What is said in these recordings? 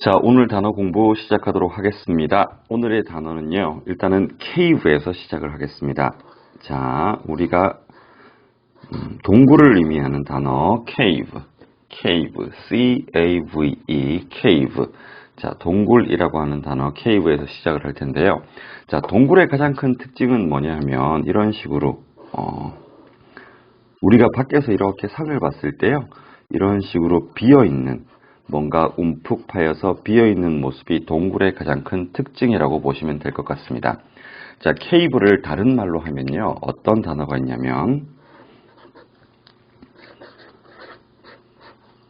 자, 오늘 단어 공부 시작하도록 하겠습니다. 오늘의 단어는요, 일단은 cave에서 시작을 하겠습니다. 자, 우리가 동굴을 의미하는 단어 cave, C-A-V-E, cave. 자, 동굴이라고 하는 단어 cave에서 시작을 할 텐데요. 자, 동굴의 가장 큰 특징은 뭐냐 하면 이런 식으로 우리가 밖에서 이렇게 산을 봤을 때요, 이런 식으로 비어있는, 뭔가 움푹 파여서 비어있는 모습이 동굴의 가장 큰 특징이라고 보시면 될 것 같습니다. 자, 케이브를 다른 말로 하면요, 어떤 단어가 있냐면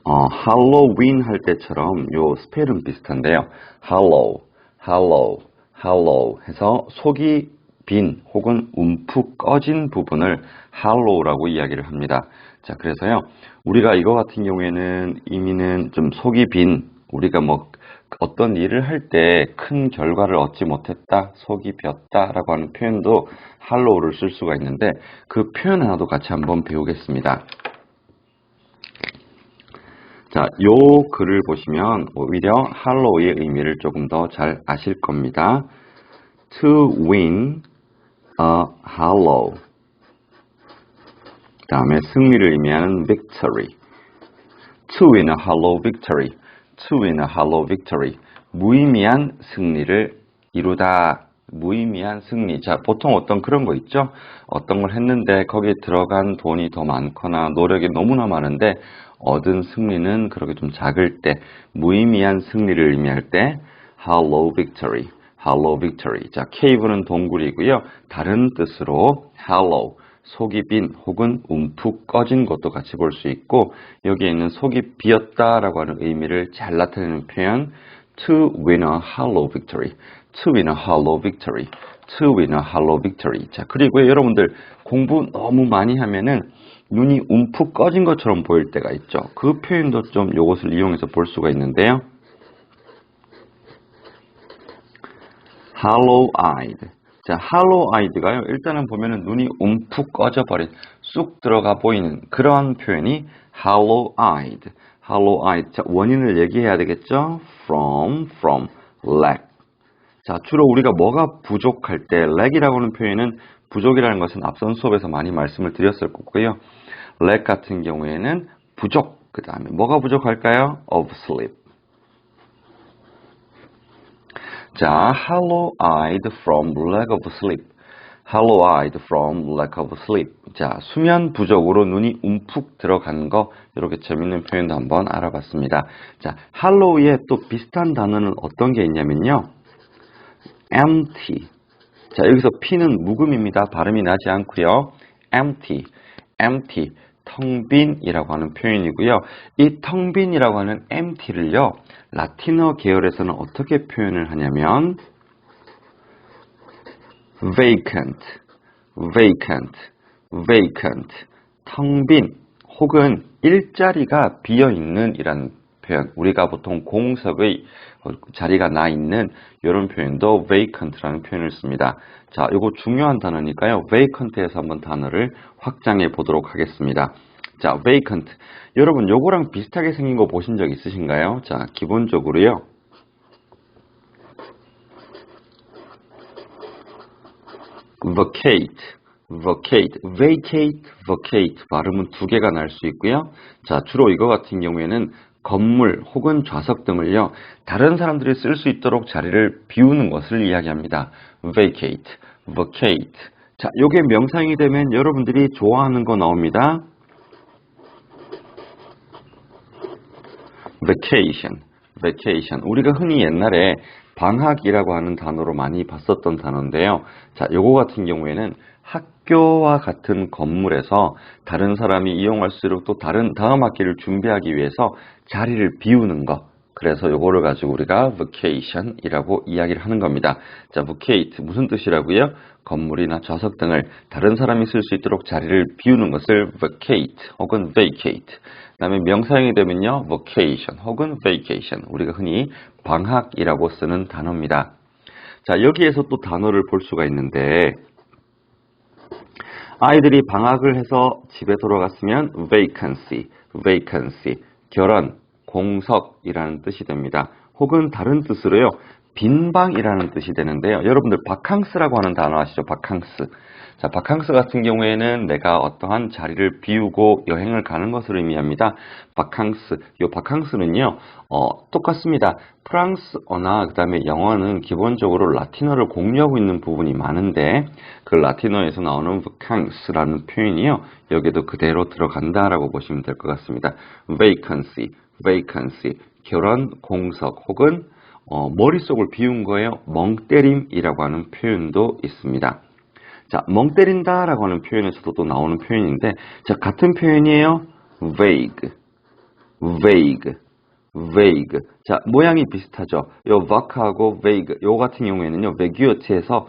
할로윈 할 때처럼 요 스펠은 비슷한데요. hollow 해서 속이 빈 혹은 움푹 꺼진 부분을 hollow라고 이야기를 합니다. 자, 그래서요, 우리가 이거 같은 경우에는 의미는 좀 속이 빈, 우리가 뭐 어떤 일을 할 때 큰 결과를 얻지 못했다, 속이 비었다라고 하는 표현도 hollow를 쓸 수가 있는데, 그 표현 하나도 같이 한번 배우겠습니다. 자, 요 글을 보시면 오히려 hollow의 의미를 조금 더 잘 아실 겁니다. To win a hollow. 그 다음에 승리를 의미하는 victory. To win a hollow victory. To win a hollow victory. 무의미한 승리를 이루다. 무의미한 승리. 자, 보통 어떤 그런 거 있죠? 어떤 걸 했는데 거기에 들어간 돈이 더 많거나 노력이 너무나 많은데 얻은 승리는 그렇게 좀 작을 때, 무의미한 승리를 의미할 때 hollow victory. hollow victory. 자, cave는 동굴이고요. 다른 뜻으로 hollow, 속이 빈 혹은 움푹 꺼진 것도 같이 볼 수 있고, 여기에 있는 속이 비었다라고 하는 의미를 잘 나타내는 표현 to win a hollow victory. to win a hollow victory. to win a hollow victory. 자, 그리고 여러분들 공부 너무 많이 하면은 눈이 움푹 꺼진 것처럼 보일 때가 있죠. 그 표현도 좀 이것을 이용해서 볼 수가 있는데요. hollow-eyed. 자, hollow-eyed가요, 일단은 보면은 눈이 움푹 꺼져버린, 쑥 들어가 보이는 그러한 표현이 hollow-eyed. hollow-eyed. 자, 원인을 얘기해야 되겠죠? from, lack. 자, 주로 우리가 뭐가 부족할 때, lack이라고 하는 표현은 부족이라는 것은 앞선 수업에서 많이 말씀을 드렸을 거고요. lack 같은 경우에는 부족, 그 다음에 뭐가 부족할까요? of sleep. 자, hollow-eyed from lack of sleep. hollow-eyed from lack of sleep. 자, 수면 부족으로 눈이 움푹 들어간 거, 이렇게 재밌는 표현도 한번 알아봤습니다. 자, hollow에 또 비슷한 단어는 어떤 게 있냐면요, empty. 자, 여기서 P는 묵음입니다. 발음이 나지 않고요. empty, 텅 빈이라고 하는 표현이고요. 이 텅 빈이라고 하는 empty를요, 라틴어 계열에서는 어떻게 표현을 하냐면 vacant, 텅 빈 혹은 일자리가 비어있는 이라는 표현, 우리가 보통 공석의 자리가 나 있는 이런 표현도 vacant라는 표현을 씁니다. 자, 이거 중요한 단어니까요, vacant에서 한번 단어를 확장해 보도록 하겠습니다. 자, vacant. 여러분, 요거랑 비슷하게 생긴 거 보신 적 있으신가요? 자, 기본적으로요, vacate 발음은 두 개가 날 수 있고요. 자, 주로 이거 같은 경우에는 건물 혹은 좌석 등을요, 다른 사람들이 쓸 수 있도록 자리를 비우는 것을 이야기합니다. vacate. 자, 요게 명사형이 되면 여러분들이 좋아하는 거 나옵니다. vacation. 우리가 흔히 옛날에 방학이라고 하는 단어로 많이 봤었던 단어인데요. 자, 요거 같은 경우에는 학교와 같은 건물에서 다른 사람이 이용할 수 있도록 또 다음 학기를 준비하기 위해서 자리를 비우는 거. 그래서 요거를 가지고 우리가 vacation이라고 이야기를 하는 겁니다. 자, vacate 무슨 뜻이라고요? 건물이나 좌석 등을 다른 사람이 쓸 수 있도록 자리를 비우는 것을 vacate 혹은 vacate. 그 다음에 명사형이 되면요, vacation 혹은 vacation. 우리가 흔히 방학이라고 쓰는 단어입니다. 자, 여기에서 또 단어를 볼 수가 있는데, 아이들이 방학을 해서 집에 돌아갔으면 vacancy, 결혼, 공석이라는 뜻이 됩니다. 혹은 다른 뜻으로요. 빈방이라는 뜻이 되는데요. 여러분들 바캉스라고 하는 단어 아시죠? 바캉스. 자, 바캉스 같은 경우에는 내가 어떠한 자리를 비우고 여행을 가는 것을 의미합니다. 바캉스. 요 바캉스는요. 똑같습니다. 프랑스어나 그다음에 영어는 기본적으로 라틴어를 공유하고 있는 부분이 많은데 그 라틴어에서 나오는 vacance라는 표현이요. 여기도 그대로 들어간다라고 보시면 될 것 같습니다. vacancy, 결혼, 공석 혹은 머릿속을 비운 거예요. 멍때림이라고 하는 표현도 있습니다. 자, 멍 때린다라고 하는 표현에서도 또 나오는 표현인데, 자, 같은 표현이에요. vague. 자, 모양이 비슷하죠. 요 vague하고 vague, 요 같은 경우에는요, vague에서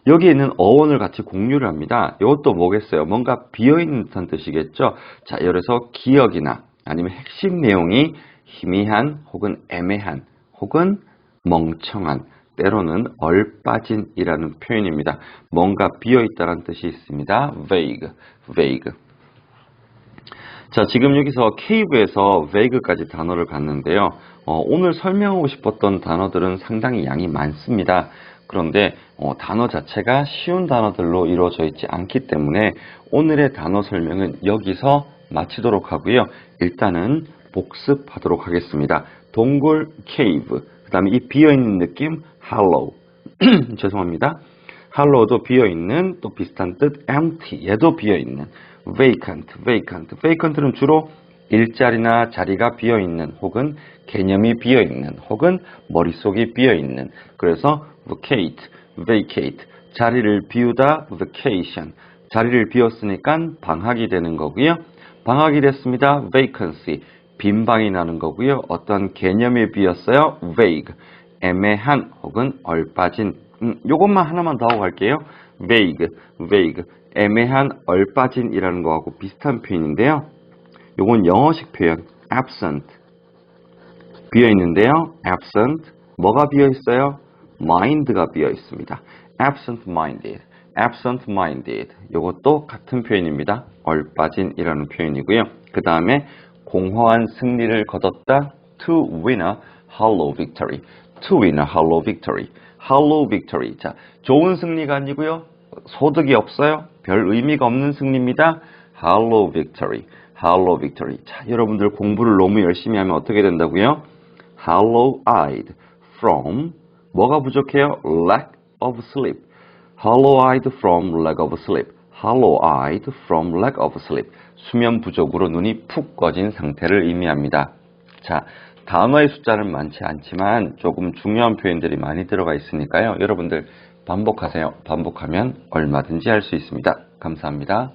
여기에 있는 어원을 같이 공유를 합니다. 이것도 뭐겠어요? 뭔가 비어있는 듯한 뜻이겠죠? 자, 그래서 기억이나 아니면 핵심 내용이 희미한 혹은 애매한 혹은 멍청한 때로는 얼빠진이라는 표현입니다. 뭔가 비어있다는 뜻이 있습니다. vague. 자, 지금 여기서 cave에서 vague까지 단어를 봤는데요. 오늘 설명하고 싶었던 단어들은 상당히 양이 많습니다. 그런데 단어 자체가 쉬운 단어들로 이루어져 있지 않기 때문에 오늘의 단어 설명은 여기서 마치도록 하고요. 일단은 복습하도록 하겠습니다. 동굴 cave, 그 다음에 이 비어있는 느낌 hollow, 죄송합니다. hollow도 비어있는, 또 비슷한 뜻 empty, 얘도 비어있는, vacant는 주로 일자리나 자리가 비어있는 혹은 개념이 비어있는 혹은 머릿속이 비어있는, 그래서 vacate, 자리를 비우다, vacation, 자리를 비웠으니까 방학이 되는 거고요. 방학이 됐습니다. vacancy, 빈방이 나는 거고요. 어떤 개념이 비었어요. vague, 애매한 혹은 얼빠진. 요것만 하나만 더 하고 갈게요. vague, 애매한, 얼빠진이라는 거하고 비슷한 표현인데요. 요건 영어식 표현, absent, 비어있는데요. absent, 뭐가 비어있어요? mind가 비어있습니다. absent-minded, 요것도 같은 표현입니다. 얼빠진이라는 표현이고요. 그 다음에 공허한 승리를 거뒀다, to win a hollow victory. hollow victory. 자, 좋은 승리가 아니고요. 소득이 없어요. 별 의미가 없는 승리입니다. hollow victory. 자, 여러분들 공부를 너무 열심히 하면 어떻게 된다고요? hollow-eyed from, 뭐가 부족해요? lack of sleep. hollow-eyed from lack of sleep. 수면 부족으로 눈이 푹 꺼진 상태를 의미합니다. 자, 단어의 숫자는 많지 않지만 조금 중요한 표현들이 많이 들어가 있으니까요. 여러분들 반복하세요. 반복하면 얼마든지 할 수 있습니다. 감사합니다.